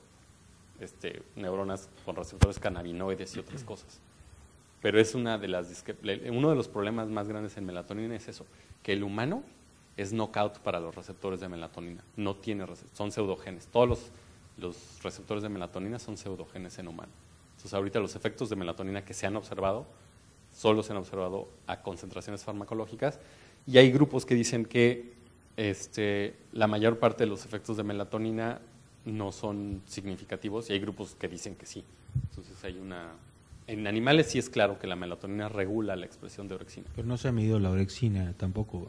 neuronas con receptores cannabinoides y otras cosas. Pero es uno de los problemas más grandes en melatonina es eso, que el humano es knockout para los receptores de melatonina, no tiene son pseudogenes. Todos los receptores de melatonina son pseudogenes en humano. Entonces, ahorita los efectos de melatonina que se han observado solo se han observado a concentraciones farmacológicas, y hay grupos que dicen que la mayor parte de los efectos de melatonina no son significativos, y hay grupos que dicen que sí. Entonces en animales sí es claro que la melatonina regula la expresión de orexina. Pero no se ha medido la orexina tampoco,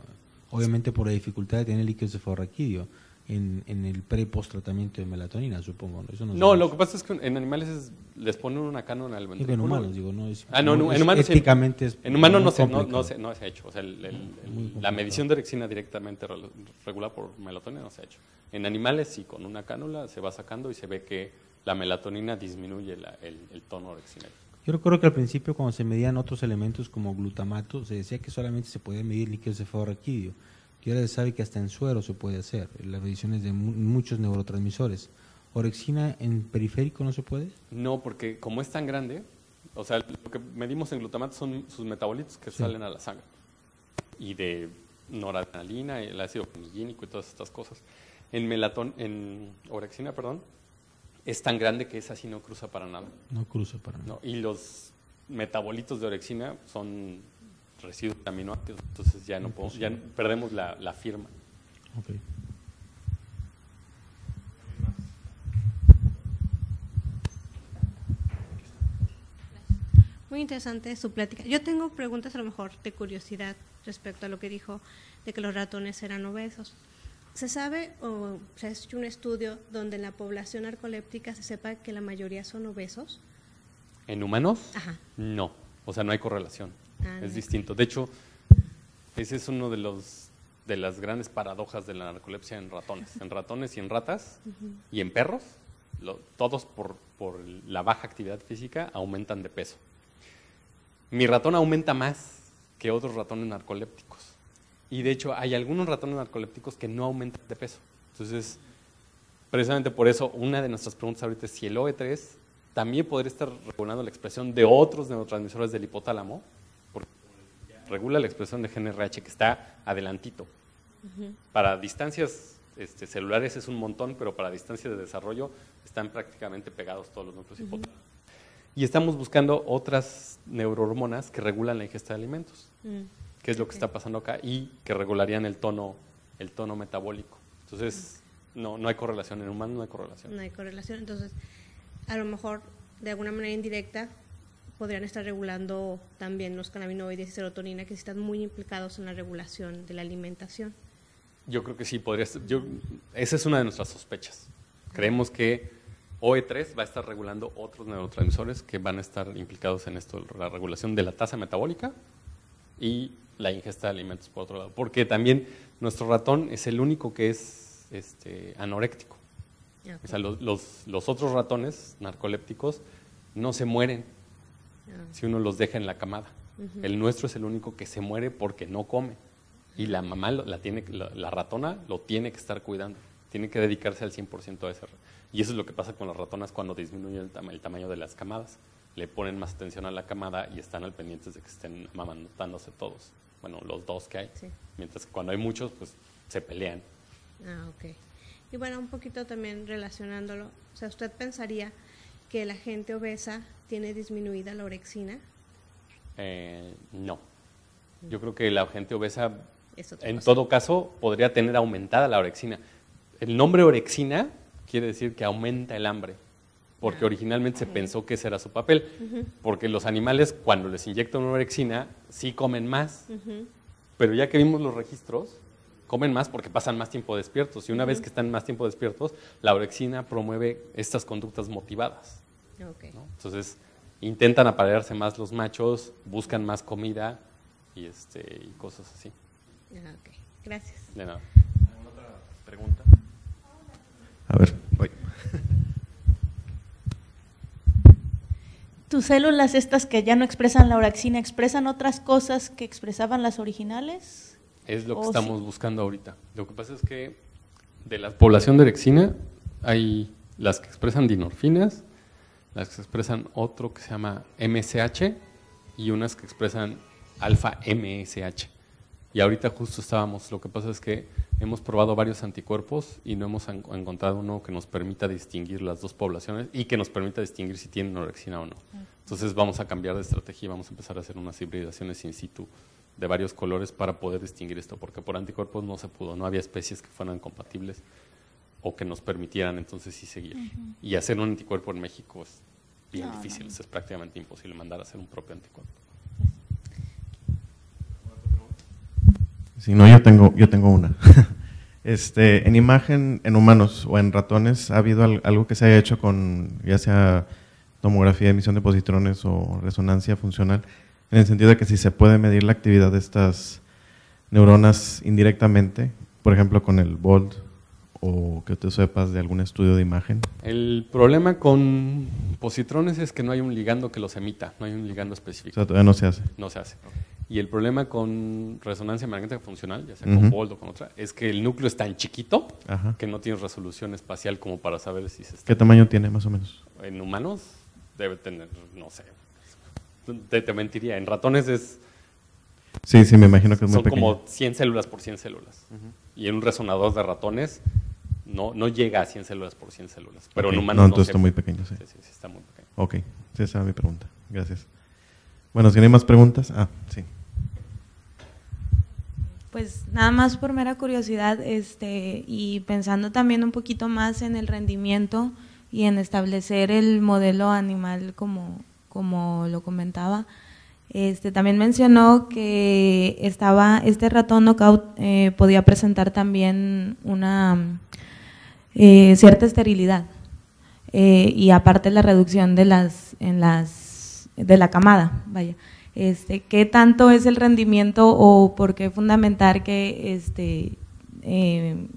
obviamente por la dificultad de tener líquido cefalorraquídeo en el pre y post tratamiento de melatonina, supongo. Eso no, lo que pasa es que en animales les ponen una cánula al ventrículo. En humanos, digo, no es. En humanos éticamente sí. En humanos no se ha hecho. O sea, la medición de orexina directamente regulada por melatonina no se ha hecho. En animales sí, con una cánula se va sacando y se ve que la melatonina disminuye el tono orexinérgico. Yo recuerdo que al principio, cuando se medían otros elementos como glutamato, se decía que solamente se podía medir líquido cefalorraquídeo. Y ahora se sabe que hasta en suero se puede hacer, las mediciones de muchos neurotransmisores. ¿Orexina en periférico no se puede? No, porque como es tan grande, o sea, lo que medimos en glutamato son sus metabolitos que salen a la sangre. Y de noradrenalina, el ácido clorhídrico y todas estas cosas. En orexina, perdón, es tan grande que esa sí no cruza para nada. No cruza para nada. No, y los metabolitos de orexina son residuos de aminoácidos, entonces ya no podemos, ya perdemos la firma. Ok. Muy interesante su plática. Yo tengo preguntas a lo mejor de curiosidad respecto a lo que dijo de que los ratones eran obesos. ¿Se sabe o se ha hecho un estudio donde en la población narcoléptica se sepa que la mayoría son obesos? ¿En humanos? Ajá. No, o sea, no hay correlación, no. Es distinto. De hecho, ese es uno de las grandes paradojas de la narcolepsia en ratones y en ratas y en perros, todos por la baja actividad física aumentan de peso. Mi ratón aumenta más que otros ratones narcolépticos. Y de hecho, hay algunos ratones narcolépticos que no aumentan de peso. Entonces, precisamente por eso, una de nuestras preguntas ahorita es si el OE3 también podría estar regulando la expresión de otros neurotransmisores del hipotálamo, porque regula la expresión de GnRH que está adelantito. Para distancias celulares es un montón, pero para distancias de desarrollo están prácticamente pegados todos los núcleos hipotálamos. Y estamos buscando otras neurohormonas que regulan la ingesta de alimentos, que es lo que está pasando acá, y que regularían el tono metabólico. Entonces, no hay correlación, en humanos no hay correlación. No hay correlación, entonces, a lo mejor, de alguna manera indirecta, podrían estar regulando también los cannabinoides y serotonina, que están muy implicados en la regulación de la alimentación. Yo creo que sí, podría ser. Esa es una de nuestras sospechas. Creemos que OE3 va a estar regulando otros neurotransmisores que van a estar implicados en esto, la regulación de la tasa metabólica y la ingesta de alimentos, por otro lado. Porque también nuestro ratón es el único que es anoréctico. Okay. O sea, los otros ratones narcolépticos no se mueren si uno los deja en la camada. El nuestro es el único que se muere porque no come. Y la mamá, la ratona, lo tiene que estar cuidando. Tiene que dedicarse al 100% a ese. Y eso es lo que pasa con las ratonas cuando disminuye el tamaño de las camadas. Le ponen más atención a la camada y están al pendientes de que estén amamantándose todos. Bueno, los dos que hay. Sí. Mientras que cuando hay muchos, pues se pelean. Ok. Y bueno, un poquito también relacionándolo. O sea, ¿usted pensaría que la gente obesa tiene disminuida la orexina? No. Yo creo que la gente obesa, en todo caso, podría tener aumentada la orexina. El nombre orexina quiere decir que aumenta el hambre, porque originalmente se pensó que ese era su papel, porque los animales cuando les inyectan una orexina sí comen más, pero ya que vimos los registros, comen más porque pasan más tiempo despiertos, y una vez que están más tiempo despiertos, la orexina promueve estas conductas motivadas. Okay. ¿No? Entonces, intentan aparearse más los machos, buscan más comida y cosas así. Ok, gracias. De nada. ¿Alguna otra pregunta? A ver, voy. ¿Tus células estas que ya no expresan la orexina, expresan otras cosas que expresaban las originales? Es lo que estamos buscando ahorita. Lo que pasa es que de la población de orexina hay las que expresan dinorfinas, las que expresan otro que se llama MSH y unas que expresan alfa MSH. Y ahorita justo lo que pasa es que hemos probado varios anticuerpos y no hemos encontrado uno que nos permita distinguir las dos poblaciones y que nos permita distinguir si tienen orexina o no. Entonces vamos a cambiar de estrategia y vamos a empezar a hacer unas hibridaciones in situ de varios colores para poder distinguir esto, porque por anticuerpos no se pudo, no había especies que fueran compatibles o que nos permitieran entonces sí seguir. Y hacer un anticuerpo en México es bien difícil, es prácticamente imposible mandar a hacer un propio anticuerpo. Si no, yo tengo una. En imagen, en humanos o en ratones, ¿ha habido algo que se haya hecho con, ya sea tomografía, emisión de positrones o resonancia funcional, en el sentido de que si se puede medir la actividad de estas neuronas indirectamente, por ejemplo con el BOLD, o que tú sepas de algún estudio de imagen? El problema con positrones es que no hay un ligando que los emita, no hay un ligando específico. O sea, todavía no se hace. No se hace. Y el problema con resonancia magnética funcional, ya sea con BOLD o con otra, es que el núcleo es tan chiquito que no tiene resolución espacial como para saber si se está... ¿Qué tamaño tiene más o menos? En humanos debe tener, no sé, te mentiría. En ratones es... Sí, me imagino que es muy pequeño. Son como 100 células por 100 células. Y en un resonador de ratones no llega a 100 células por 100 células. Pero Ok. en humanos No, no entonces se- está muy pequeño, sí. Sí, está muy pequeño. Ok, sí, esa era mi pregunta. Gracias. Bueno, si no hay más preguntas. Sí. Pues nada más por mera curiosidad, y pensando también un poquito más en el rendimiento y en establecer el modelo animal como lo comentaba, también mencionó que este ratón knockout podía presentar también una cierta esterilidad y aparte la reducción de la camada, vaya. ¿Qué tanto es el rendimiento o por qué fundamentar que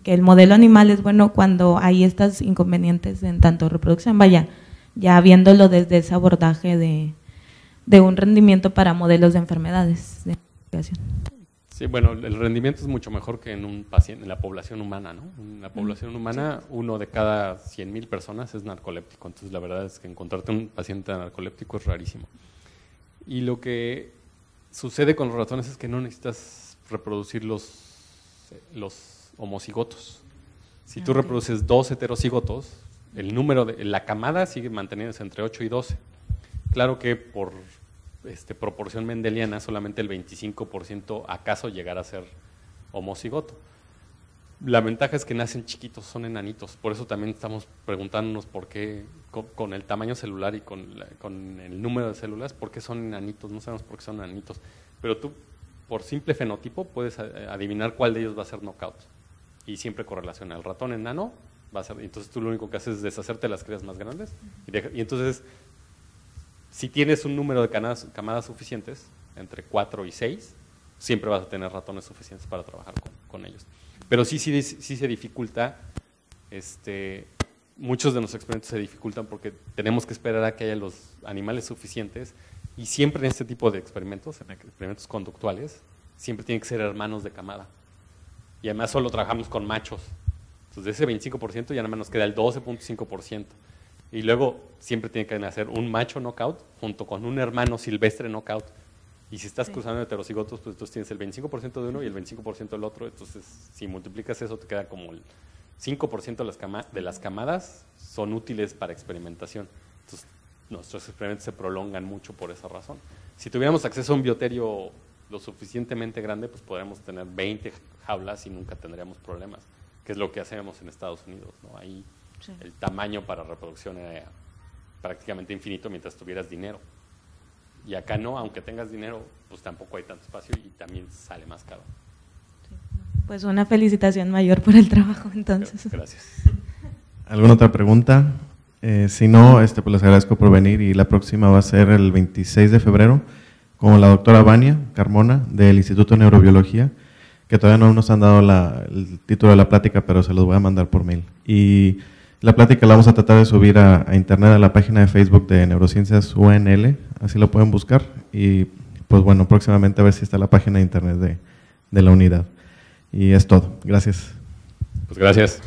el modelo animal es bueno cuando hay estos inconvenientes en tanto reproducción? Vaya, ya viéndolo desde ese abordaje de un rendimiento para modelos de enfermedades de investigación. Sí, bueno, el rendimiento es mucho mejor que en un paciente, en la población humana, ¿no? En la población humana, 1 de cada 100,000 personas es narcoléptico, entonces la verdad es que encontrarte un paciente narcoléptico es rarísimo. Y lo que sucede con los ratones es que no necesitas reproducir los homocigotos. Si tú reproduces 2 heterocigotos, el número de la camada sigue manteniéndose entre 8 y 12. Claro que por proporción mendeliana solamente el 25% acaso llegará a ser homocigoto. La ventaja es que nacen chiquitos, son enanitos, por eso también estamos preguntándonos por qué con el tamaño celular y con el número de células, por qué son enanitos, no sabemos por qué son enanitos, pero tú por simple fenotipo puedes adivinar cuál de ellos va a ser knockout y siempre correlaciona. El ratón enano va a ser, entonces tú lo único que haces es deshacerte de las crías más grandes y entonces si tienes un número de camadas suficientes, entre 4 y 6, siempre vas a tener ratones suficientes para trabajar con ellos. Pero sí se dificulta, muchos de nuestros experimentos se dificultan porque tenemos que esperar a que haya los animales suficientes y siempre en este tipo de experimentos, en experimentos conductuales, siempre tienen que ser hermanos de camada. Y además solo trabajamos con machos. Entonces de ese 25% ya nada más nos queda el 12.5%. Y luego siempre tiene que nacer un macho knockout junto con un hermano silvestre knockout. Y si estás cruzando heterocigotos, pues entonces tienes el 25% de uno y el 25% del otro. Entonces, si multiplicas eso, te queda como el 5% de las camadas son útiles para experimentación. Entonces, nuestros experimentos se prolongan mucho por esa razón. Si tuviéramos acceso a un bioterio lo suficientemente grande, pues podríamos tener 20 jaulas y nunca tendríamos problemas, que es lo que hacemos en Estados Unidos, ¿no? Ahí sí, el tamaño para reproducción era prácticamente infinito mientras tuvieras dinero. Y acá no, aunque tengas dinero, pues tampoco hay tanto espacio y también sale más caro. Pues una felicitación mayor por el trabajo, entonces. Gracias. ¿Alguna otra pregunta? Si no, pues les agradezco por venir y la próxima va a ser el 26 de febrero con la doctora Vania Carmona del Instituto de Neurobiología, que todavía no nos han dado el título de la plática, pero se los voy a mandar por mail. Y la plática la vamos a tratar de subir a internet a la página de Facebook de Neurociencias UNL, así lo pueden buscar. Y pues bueno, próximamente a ver si está la página de internet de la unidad. Y es todo. Gracias. Pues gracias.